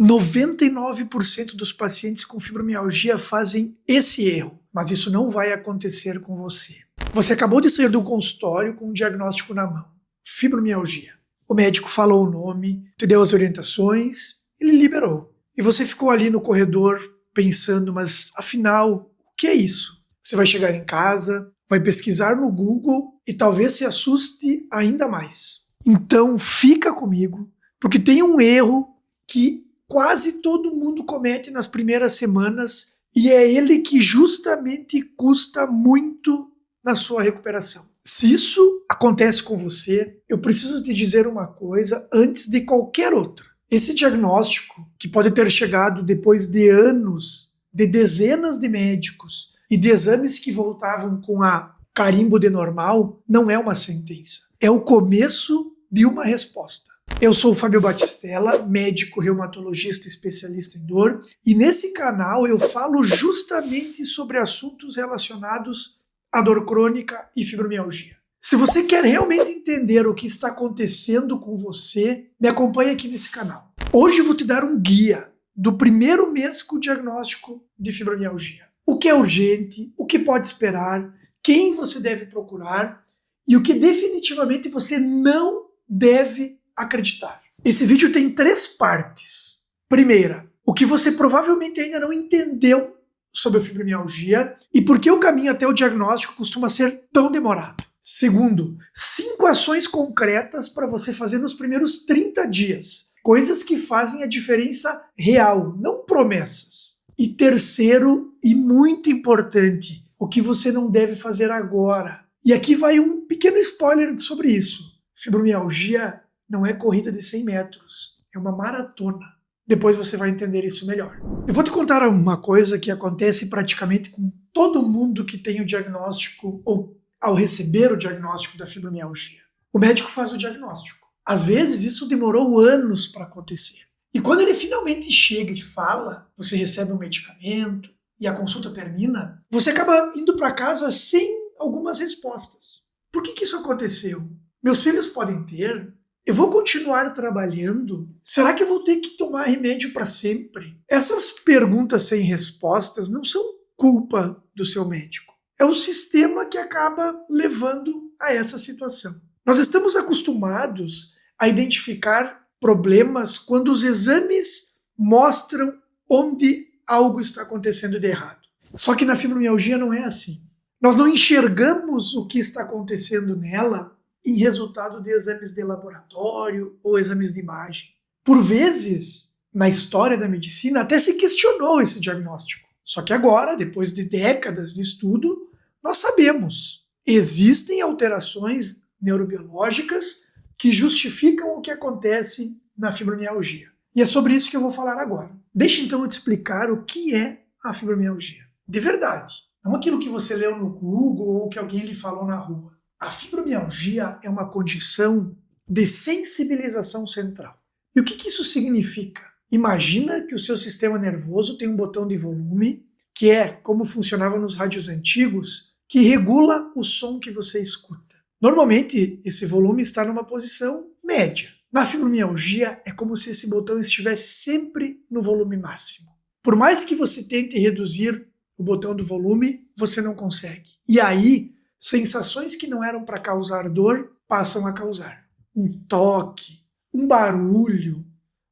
99% dos pacientes com fibromialgia fazem esse erro, mas isso não vai acontecer com você. Você acabou de sair do consultório com um diagnóstico na mão, fibromialgia. O médico falou o nome, te deu as orientações, ele liberou. E você ficou ali no corredor pensando, mas afinal, o que é isso? Você vai chegar em casa, vai pesquisar no Google e talvez se assuste ainda mais. Então fica comigo, porque tem um erro que quase todo mundo comete nas primeiras semanas e é ele que justamente custa muito na sua recuperação. Se isso acontece com você, eu preciso te dizer uma coisa antes de qualquer outra. Esse diagnóstico, que pode ter chegado depois de anos, de dezenas de médicos e de exames que voltavam com a carimbo de normal, não é uma sentença. É o começo de uma resposta. Eu sou o Fábio Batistella, médico reumatologista especialista em dor, e nesse canal eu falo justamente sobre assuntos relacionados à dor crônica e fibromialgia. Se você quer realmente entender o que está acontecendo com você, me acompanhe aqui nesse canal. Hoje eu vou te dar um guia do primeiro mês com o diagnóstico de fibromialgia. O que é urgente, o que pode esperar, quem você deve procurar e o que definitivamente você não deve acreditar. Esse vídeo tem 3 partes. Primeira, o que você provavelmente ainda não entendeu sobre a fibromialgia e por que o caminho até o diagnóstico costuma ser tão demorado. Segundo, 5 ações concretas para você fazer nos primeiros 30 dias. Coisas que fazem a diferença real, não promessas. E terceiro, e muito importante, o que você não deve fazer agora. E aqui vai um pequeno spoiler sobre isso. Fibromialgia não é corrida de 100 metros, é uma maratona. Depois você vai entender isso melhor. Eu vou te contar uma coisa que acontece praticamente com todo mundo que tem o diagnóstico ou ao receber o diagnóstico da fibromialgia. O médico faz o diagnóstico. Às vezes isso demorou anos para acontecer. E quando ele finalmente chega e fala, você recebe um medicamento e a consulta termina, você acaba indo para casa sem algumas respostas. Por que isso aconteceu? Meus filhos podem ter? Eu vou continuar trabalhando? Será que eu vou ter que tomar remédio para sempre? Essas perguntas sem respostas não são culpa do seu médico. É o sistema que acaba levando a essa situação. Nós estamos acostumados a identificar problemas quando os exames mostram onde algo está acontecendo de errado. Só que na fibromialgia não é assim. Nós não enxergamos o que está acontecendo nela em resultado de exames de laboratório ou exames de imagem. Por vezes, na história da medicina, até se questionou esse diagnóstico. Só que agora, depois de décadas de estudo, nós sabemos. Existem alterações neurobiológicas que justificam o que acontece na fibromialgia. E é sobre isso que eu vou falar agora. Deixa então eu te explicar o que é a fibromialgia. De verdade. Não aquilo que você leu no Google ou que alguém lhe falou na rua. A fibromialgia é uma condição de sensibilização central. E o que isso significa? Imagina que o seu sistema nervoso tem um botão de volume, que é como funcionava nos rádios antigos, que regula o som que você escuta. Normalmente, esse volume está numa posição média. Na fibromialgia, é como se esse botão estivesse sempre no volume máximo. Por mais que você tente reduzir o botão do volume, você não consegue. E aí, sensações que não eram para causar dor passam a causar. Um toque, um barulho,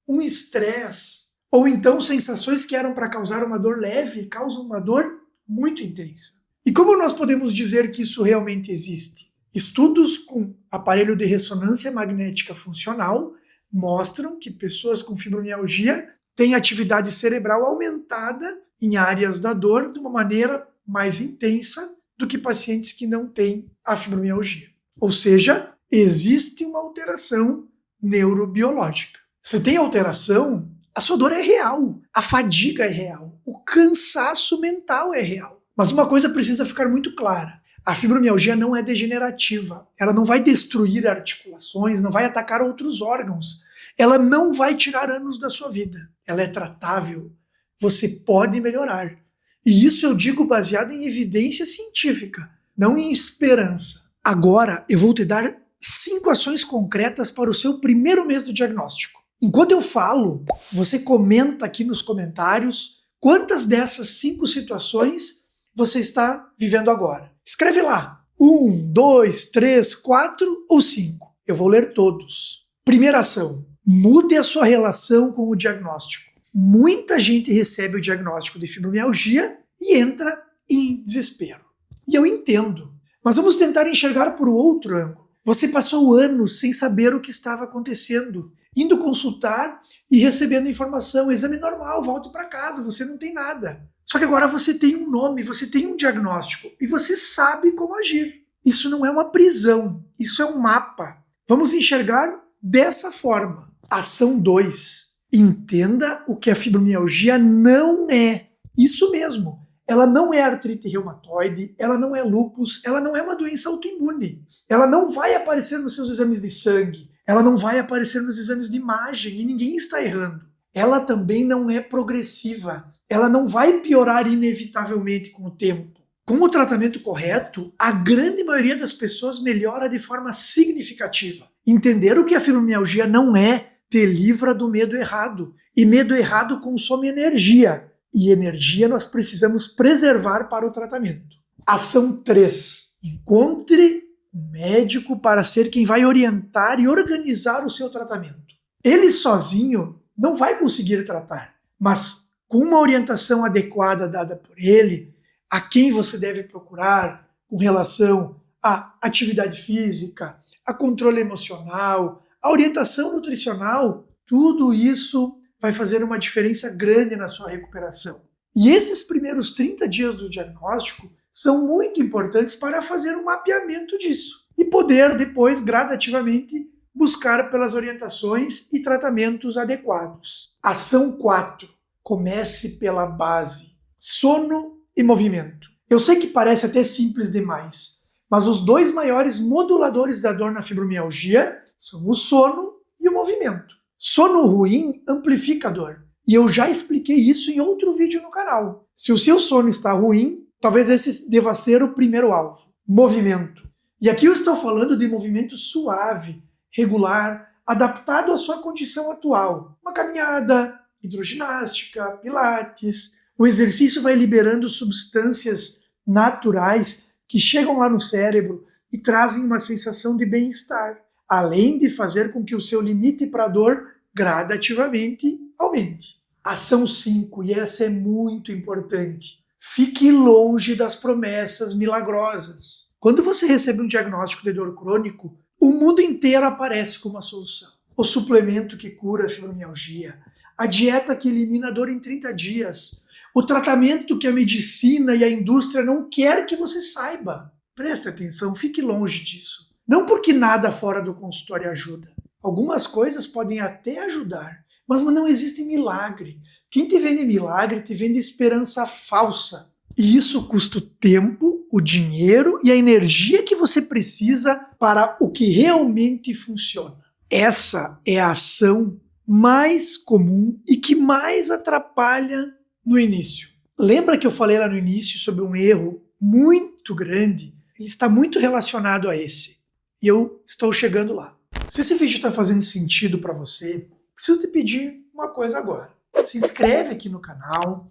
um estresse, ou então sensações que eram para causar uma dor leve causam uma dor muito intensa. E como nós podemos dizer que isso realmente existe? Estudos com aparelho de ressonância magnética funcional mostram que pessoas com fibromialgia têm atividade cerebral aumentada em áreas da dor de uma maneira mais intensa do que pacientes que não têm a fibromialgia. Ou seja, existe uma alteração neurobiológica. Se tem alteração, a sua dor é real, a fadiga é real, o cansaço mental é real. Mas uma coisa precisa ficar muito clara. A fibromialgia não é degenerativa, ela não vai destruir articulações, não vai atacar outros órgãos, ela não vai tirar anos da sua vida, ela é tratável, você pode melhorar. E isso eu digo baseado em evidência científica, não em esperança. Agora eu vou te dar 5 ações concretas para o seu primeiro mês do diagnóstico. Enquanto eu falo, você comenta aqui nos comentários quantas dessas 5 situações você está vivendo agora. Escreve lá, 1, 2, 3, 4 ou 5. Eu vou ler todos. Primeira ação, mude a sua relação com o diagnóstico. Muita gente recebe o diagnóstico de fibromialgia e entra em desespero. E eu entendo, mas vamos tentar enxergar por outro ângulo. Você passou anos sem saber o que estava acontecendo, indo consultar e recebendo informação, exame normal, volte para casa, você não tem nada. Só que agora você tem um nome, você tem um diagnóstico e você sabe como agir. Isso não é uma prisão, isso é um mapa. Vamos enxergar dessa forma. Ação 2. Entenda o que a fibromialgia não é. Isso mesmo. Ela não é artrite reumatoide, ela não é lúpus, ela não é uma doença autoimune. Ela não vai aparecer nos seus exames de sangue, ela não vai aparecer nos exames de imagem e ninguém está errando. Ela também não é progressiva, ela não vai piorar inevitavelmente com o tempo. Com o tratamento correto, a grande maioria das pessoas melhora de forma significativa. Entender o que a fibromialgia não é te livra do medo errado. E medo errado consome energia. E energia nós precisamos preservar para o tratamento. Ação 3. Encontre um médico para ser quem vai orientar e organizar o seu tratamento. Ele sozinho não vai conseguir tratar, mas com uma orientação adequada dada por ele, a quem você deve procurar com relação à atividade física, a controle emocional, a orientação nutricional, tudo isso vai fazer uma diferença grande na sua recuperação. E esses primeiros 30 dias do diagnóstico são muito importantes para fazer um mapeamento disso e poder depois gradativamente buscar pelas orientações e tratamentos adequados. Ação 4. Comece pela base. Sono e movimento. Eu sei que parece até simples demais, mas os 2 maiores moduladores da dor na fibromialgia são o sono e o movimento. Sono ruim amplifica a dor. E eu já expliquei isso em outro vídeo no canal. Se o seu sono está ruim, talvez esse deva ser o primeiro alvo. Movimento. E aqui eu estou falando de movimento suave, regular, adaptado à sua condição atual. Uma caminhada, hidroginástica, pilates. O exercício vai liberando substâncias naturais que chegam lá no cérebro e trazem uma sensação de bem-estar, além de fazer com que o seu limite para a dor gradativamente aumente. Ação 5, e essa é muito importante. Fique longe das promessas milagrosas. Quando você recebe um diagnóstico de dor crônico, o mundo inteiro aparece como uma solução. O suplemento que cura a fibromialgia, a dieta que elimina a dor em 30 dias, o tratamento que a medicina e a indústria não quer que você saiba. Preste atenção, fique longe disso. Não porque nada fora do consultório ajuda. Algumas coisas podem até ajudar, mas não existe milagre. Quem te vende milagre te vende esperança falsa. E isso custa o tempo, o dinheiro e a energia que você precisa para o que realmente funciona. Essa é a ação mais comum e que mais atrapalha no início. Lembra que eu falei lá no início sobre um erro muito grande? Ele está muito relacionado a esse. E eu estou chegando lá. Se esse vídeo está fazendo sentido para você, preciso te pedir uma coisa agora. Se inscreve aqui no canal,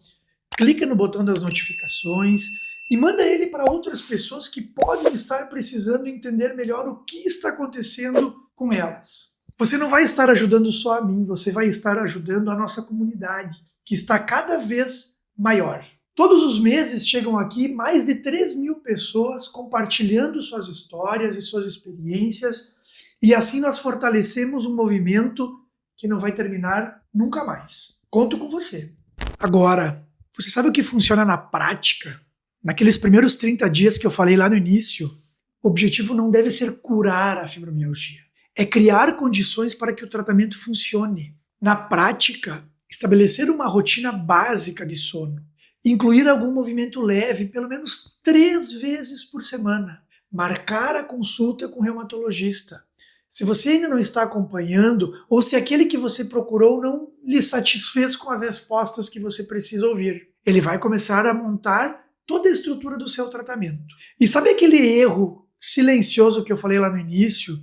clica no botão das notificações e manda ele para outras pessoas que podem estar precisando entender melhor o que está acontecendo com elas. Você não vai estar ajudando só a mim, você vai estar ajudando a nossa comunidade, que está cada vez maior. Todos os meses chegam aqui mais de 3.000 pessoas compartilhando suas histórias e suas experiências, e assim nós fortalecemos um movimento que não vai terminar nunca mais. Conto com você. Agora, você sabe o que funciona na prática? Naqueles primeiros 30 dias que eu falei lá no início, o objetivo não deve ser curar a fibromialgia. É criar condições para que o tratamento funcione. Na prática, estabelecer uma rotina básica de sono. Incluir algum movimento leve, pelo menos 3 vezes por semana. Marcar a consulta com o reumatologista. Se você ainda não está acompanhando, ou se aquele que você procurou não lhe satisfez com as respostas que você precisa ouvir, ele vai começar a montar toda a estrutura do seu tratamento. E sabe aquele erro silencioso que eu falei lá no início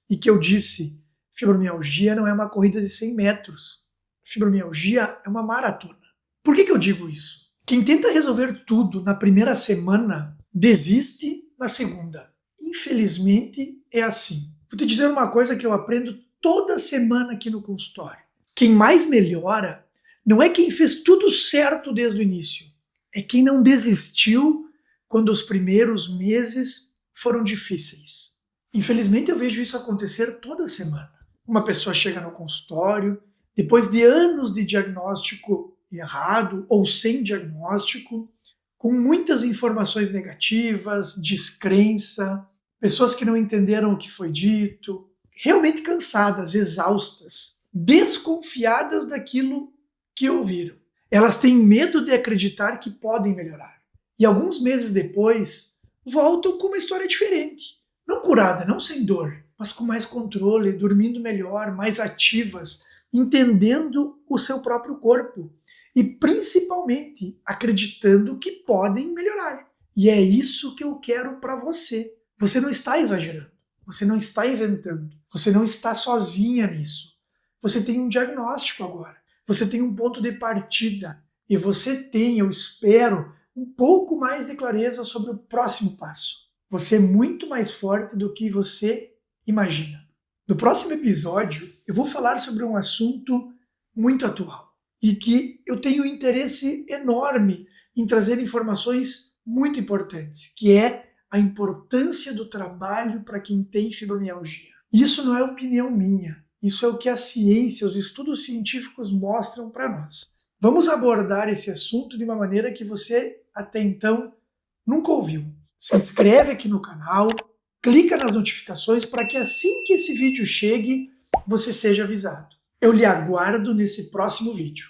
e que eu disse? Fibromialgia não é uma corrida de 100 metros. Fibromialgia é uma maratona. Por que eu digo isso? Quem tenta resolver tudo na primeira semana, desiste na segunda. Infelizmente, é assim. Vou te dizer uma coisa que eu aprendo toda semana aqui no consultório. Quem mais melhora não é quem fez tudo certo desde o início. É quem não desistiu quando os primeiros meses foram difíceis. Infelizmente, eu vejo isso acontecer toda semana. Uma pessoa chega no consultório, depois de anos de diagnóstico errado ou sem diagnóstico, com muitas informações negativas, descrença, pessoas que não entenderam o que foi dito, realmente cansadas, exaustas, desconfiadas daquilo que ouviram. Elas têm medo de acreditar que podem melhorar. E alguns meses depois, voltam com uma história diferente. Não curada, não sem dor, mas com mais controle, dormindo melhor, mais ativas, entendendo o seu próprio corpo e principalmente acreditando que podem melhorar. E é isso que eu quero para você. Você não está exagerando, você não está inventando, você não está sozinha nisso. Você tem um diagnóstico agora, você tem um ponto de partida e você tem, eu espero, um pouco mais de clareza sobre o próximo passo. Você é muito mais forte do que você imagina. No próximo episódio, eu vou falar sobre um assunto muito atual e que eu tenho interesse enorme em trazer informações muito importantes, que é a importância do trabalho para quem tem fibromialgia. Isso não é opinião minha, isso é o que a ciência, os estudos científicos mostram para nós. Vamos abordar esse assunto de uma maneira que você até então nunca ouviu. Se inscreve aqui no canal, clica nas notificações para que assim que esse vídeo chegue, você seja avisado. Eu lhe aguardo nesse próximo vídeo.